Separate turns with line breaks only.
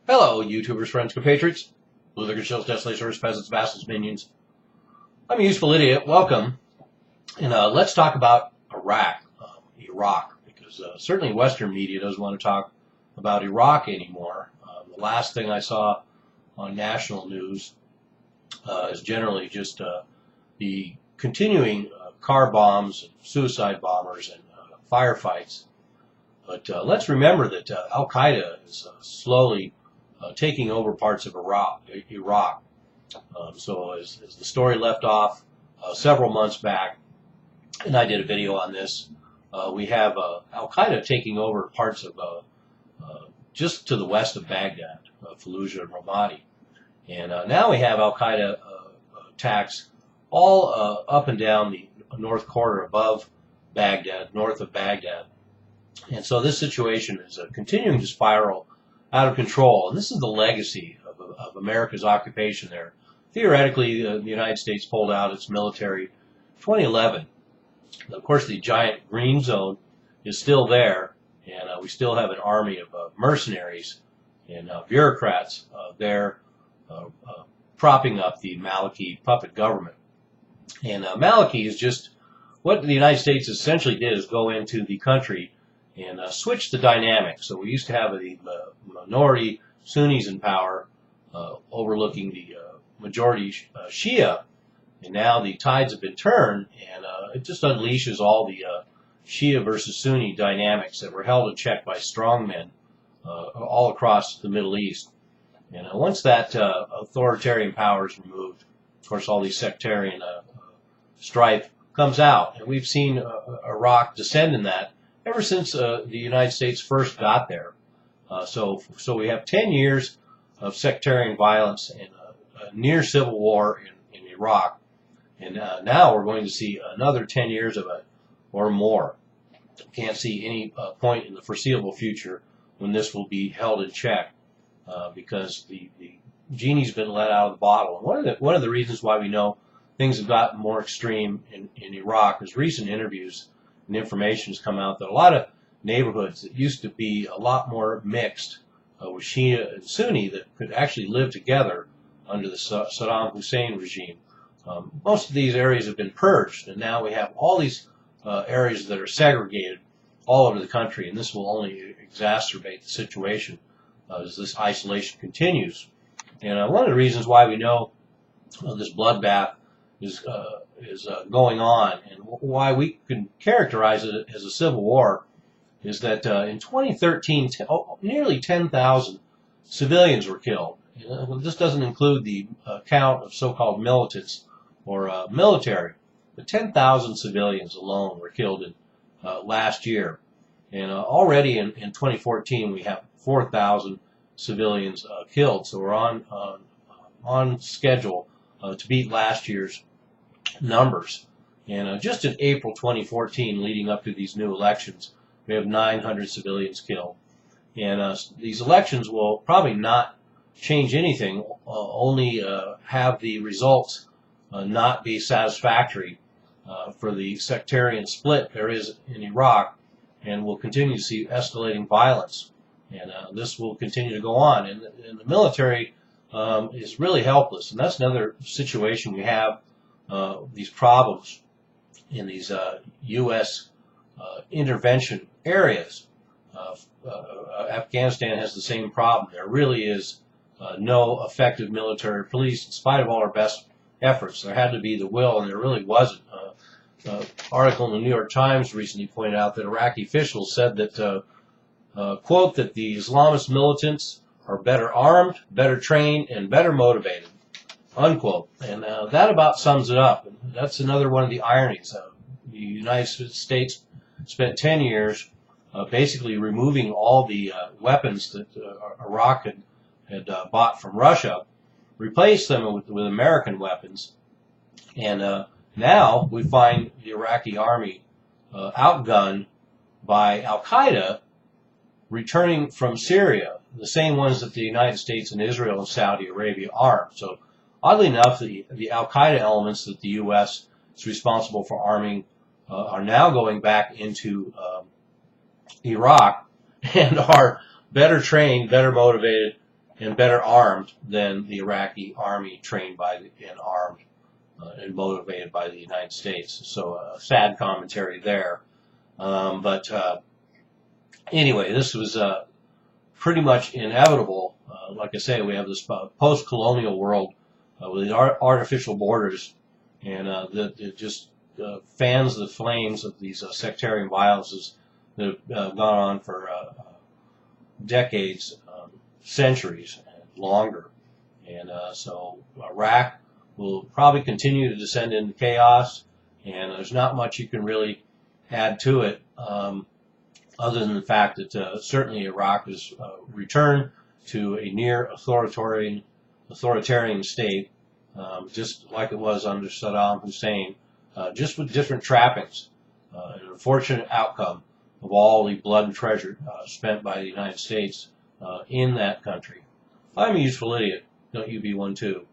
Hello, YouTubers, friends, compatriots, bootlickers, shills, desolators, peasants, vassals, minions. I'm a useful idiot. Welcome. And let's talk about Iraq, because certainly Western media doesn't want to talk about Iraq anymore. The last thing I saw on national news is generally just the continuing car bombs, and suicide bombers, and firefights. But let's remember that Al-Qaeda is slowly taking over parts of Iraq. So as the story left off several months back, and I did a video on this, we have Al-Qaeda taking over parts of just to the west of Baghdad, Fallujah and Ramadi. And now we have Al-Qaeda attacks all up and down the north corridor above Baghdad, north of Baghdad. And so this situation is continuing to spiral out of control. And this is the legacy of America's occupation there. Theoretically, the United States pulled out its military in 2011. Of course, the giant green zone is still there, and we still have an army of mercenaries and bureaucrats there propping up the Maliki puppet government. And Maliki is just what the United States essentially did is go into the country and switch the dynamics. So we used to have the minority Sunnis in power overlooking the majority Shia, and now the tides have been turned, and it just unleashes all the Shia versus Sunni dynamics that were held in check by strongmen all across the Middle East. And once that authoritarian power is removed, of course, all these sectarian strife comes out, and we've seen Iraq descend in that ever since the United States first got there. So we have 10 years of sectarian violence and a near civil war in Iraq, and now we're going to see another 10 years of it or more. Can't see any point in the foreseeable future when this will be held in check because the genie's been let out of the bottle. And one of the reasons why we know things have gotten more extreme in Iraq is recent interviews and information has come out that a lot of neighborhoods that used to be a lot more mixed with Shia and Sunni that could actually live together under the Saddam Hussein regime. Most of these areas have been purged, and now we have all these areas that are segregated all over the country, and this will only exacerbate the situation as this isolation continues. And one of the reasons why we know this bloodbath is going on, and why we can characterize it as a civil war, is that in 2013, nearly 10,000 civilians were killed. This doesn't include the count of so-called militants or military, but 10,000 civilians alone were killed in last year. And already in 2014, we have 4,000 civilians killed. So we're on schedule to beat last year's numbers. And just in April 2014, leading up to these new elections, we have 900 civilians killed. And these elections will probably not change anything, only have the results not be satisfactory for the sectarian split there is in Iraq, and we'll continue to see escalating violence. And this will continue to go on. And the military is really helpless. And that's another situation we have. These problems in these U.S. Intervention areas. Afghanistan has the same problem. There really is no effective military police in spite of all our best efforts. There had to be the will, and there really wasn't. An article in the New York Times recently pointed out that Iraqi officials said that, quote, that the Islamist militants are better armed, better trained, and better motivated, unquote. And that about sums it up. And that's another one of the ironies. The United States spent 10 years basically removing all the weapons that Iraq had bought from Russia, replaced them with American weapons, and now we find the Iraqi army outgunned by Al-Qaeda returning from Syria, the same ones that the United States and Israel and Saudi Arabia armed. So oddly enough, the Al-Qaeda elements that the U.S. is responsible for arming are now going back into Iraq and are better trained, better motivated, and better armed than the Iraqi army, trained by and armed and motivated by the United States. So a sad commentary there. But anyway, this was pretty much inevitable. Like I say, we have this post-colonial world with these artificial borders, and it just fans the flames of these sectarian violences that have gone on for decades, centuries, and longer. And so Iraq will probably continue to descend into chaos, and there's not much you can really add to it, other than the fact that certainly Iraq has returned to a near authoritarian state, just like it was under Saddam Hussein, just with different trappings. An unfortunate outcome of all the blood and treasure spent by the United States in that country. I'm a useful idiot. Don't you be one too.